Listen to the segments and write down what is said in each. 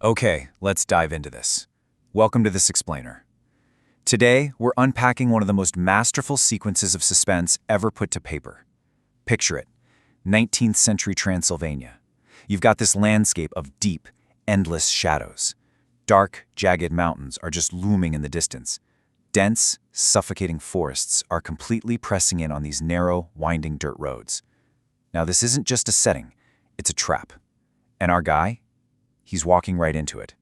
Okay, let's dive into this. Welcome to This Explainer. Today, we're unpacking one of the most masterful sequences of suspense ever put to paper. Picture it, 19th century Transylvania. You've got this landscape of deep, endless shadows. Dark, jagged mountains are just looming in the distance. Dense, suffocating forests are completely pressing in on these narrow, winding dirt roads. Now, this isn't just a setting, it's a trap. And our guy? He's walking right into it.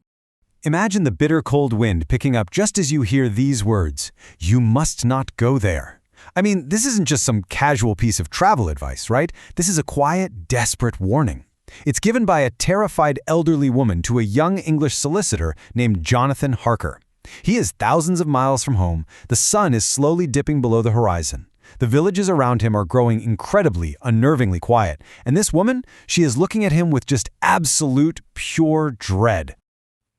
Imagine the bitter cold wind picking up just as you hear these words, "You must not go there." I mean, this isn't just some casual piece of travel advice, right? This is a quiet, desperate warning. It's given by a terrified elderly woman to a young English solicitor named Jonathan Harker. He is thousands of miles from home. The sun is slowly dipping below the horizon. The villages around him are growing incredibly, unnervingly quiet. And this woman, she is looking at him with just absolute, pure dread.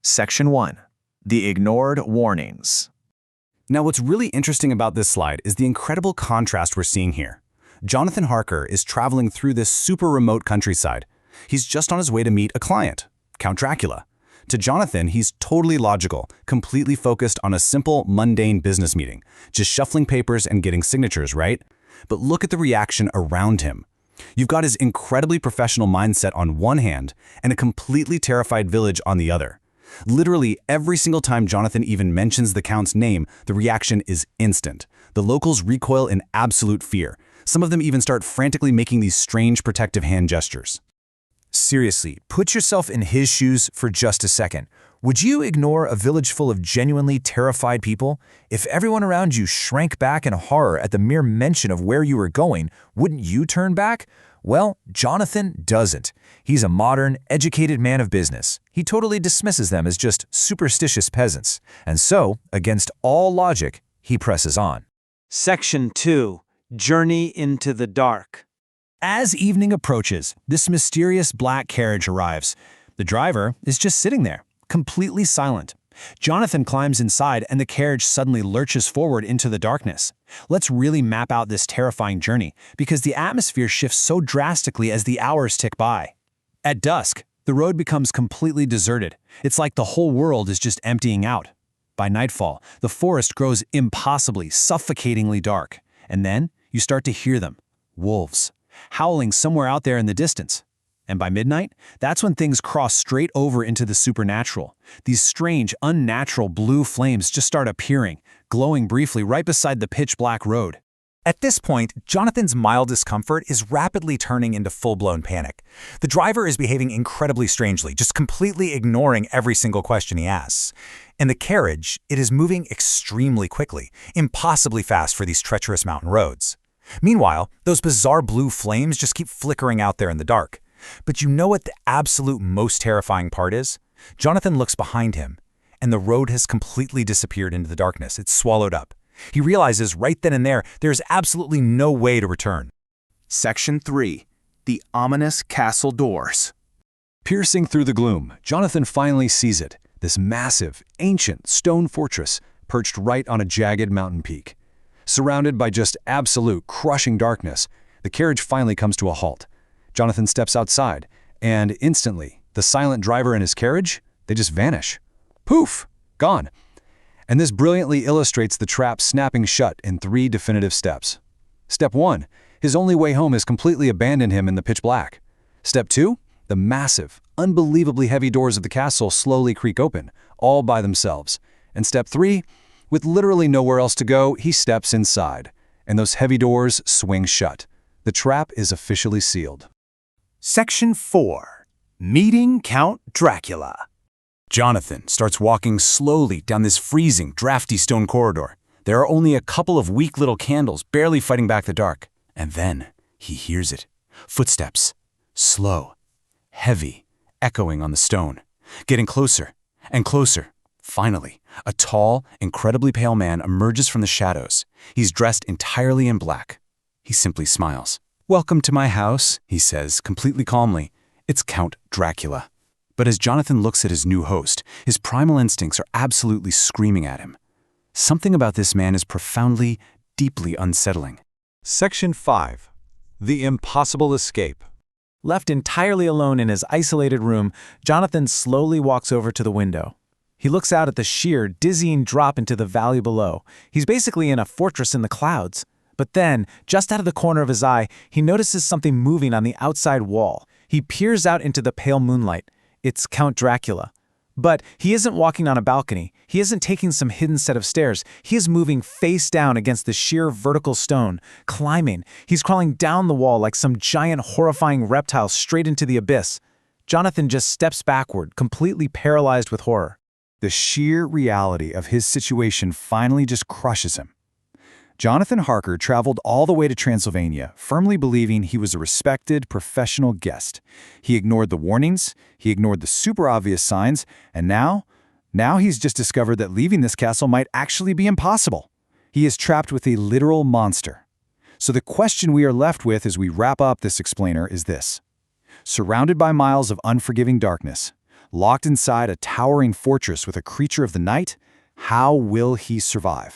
Section 1. The Ignored Warnings. Now, what's really interesting about this slide is the incredible contrast we're seeing here. Jonathan Harker is traveling through this super remote countryside. He's just on his way to meet a client, Count Dracula. To Jonathan, he's totally logical, completely focused on a simple, mundane business meeting, just shuffling papers and getting signatures, right? But look at the reaction around him. You've got his incredibly professional mindset on one hand and a completely terrified village on the other. Literally, every single time Jonathan even mentions the Count's name, the reaction is instant. The locals recoil in absolute fear. Some of them even start frantically making these strange protective hand gestures. Seriously, put yourself in his shoes for just a second. Would you ignore a village full of genuinely terrified people? If everyone around you shrank back in horror at the mere mention of where you were going, wouldn't you turn back? Well, Jonathan doesn't. He's a modern, educated man of business. He totally dismisses them as just superstitious peasants. And so, against all logic, he presses on. Section 2. Journey into the Dark. As evening approaches, this mysterious black carriage arrives. The driver is just sitting there, completely silent. Jonathan climbs inside and the carriage suddenly lurches forward into the darkness. Let's really map out this terrifying journey, because the atmosphere shifts so drastically as the hours tick by. At dusk, the road becomes completely deserted. It's like the whole world is just emptying out. By nightfall, the forest grows impossibly, suffocatingly dark. And then you start to hear them, wolves, howling somewhere out there in the distance. And by midnight, that's when things cross straight over into the supernatural. These strange, unnatural blue flames just start appearing, glowing briefly right beside the pitch-black road. At this point, Jonathan's mild discomfort is rapidly turning into full-blown panic. The driver is behaving incredibly strangely, just completely ignoring every single question he asks. And the carriage, it is moving extremely quickly, impossibly fast for these treacherous mountain roads. Meanwhile, those bizarre blue flames just keep flickering out there in the dark. But you know what the absolute most terrifying part is? Jonathan looks behind him, and the road has completely disappeared into the darkness. It's swallowed up. He realizes right then and there, there's absolutely no way to return. Section 3. The Ominous Castle Doors. Piercing through the gloom, Jonathan finally sees it, this massive, ancient stone fortress perched right on a jagged mountain peak. Surrounded by just absolute, crushing darkness, the carriage finally comes to a halt. Jonathan steps outside, and instantly, the silent driver and his carriage, they just vanish. Poof! Gone. And this brilliantly illustrates the trap snapping shut in 3 definitive steps. Step 1, his only way home has completely abandoned him in the pitch black. Step 2, the massive, unbelievably heavy doors of the castle slowly creak open, all by themselves. And step 3, with literally nowhere else to go, he steps inside, and those heavy doors swing shut. The trap is officially sealed. Section 4. Meeting Count Dracula. Jonathan starts walking slowly down this freezing, drafty stone corridor. There are only a couple of weak little candles barely fighting back the dark. And then he hears it. Footsteps. Slow. Heavy. Echoing on the stone. Getting closer and closer. Finally, a tall, incredibly pale man emerges from the shadows. He's dressed entirely in black. He simply smiles. "Welcome to my house," he says, completely calmly. It's Count Dracula. But as Jonathan looks at his new host, his primal instincts are absolutely screaming at him. Something about this man is profoundly, deeply unsettling. Section 5. The Impossible Escape. Left entirely alone in his isolated room, Jonathan slowly walks over to the window. He looks out at the sheer, dizzying drop into the valley below. He's basically in a fortress in the clouds. But then, just out of the corner of his eye, he notices something moving on the outside wall. He peers out into the pale moonlight. It's Count Dracula. But he isn't walking on a balcony. He isn't taking some hidden set of stairs. He is moving face down against the sheer vertical stone, climbing. He's crawling down the wall like some giant horrifying reptile straight into the abyss. Jonathan just steps backward, completely paralyzed with horror. The sheer reality of his situation finally just crushes him. Jonathan Harker traveled all the way to Transylvania, firmly believing he was a respected, professional guest. He ignored the warnings, he ignored the super obvious signs, and now he's just discovered that leaving this castle might actually be impossible. He is trapped with a literal monster. So the question we are left with as we wrap up this explainer is this. Surrounded by miles of unforgiving darkness, locked inside a towering fortress with a creature of the night, how will he survive?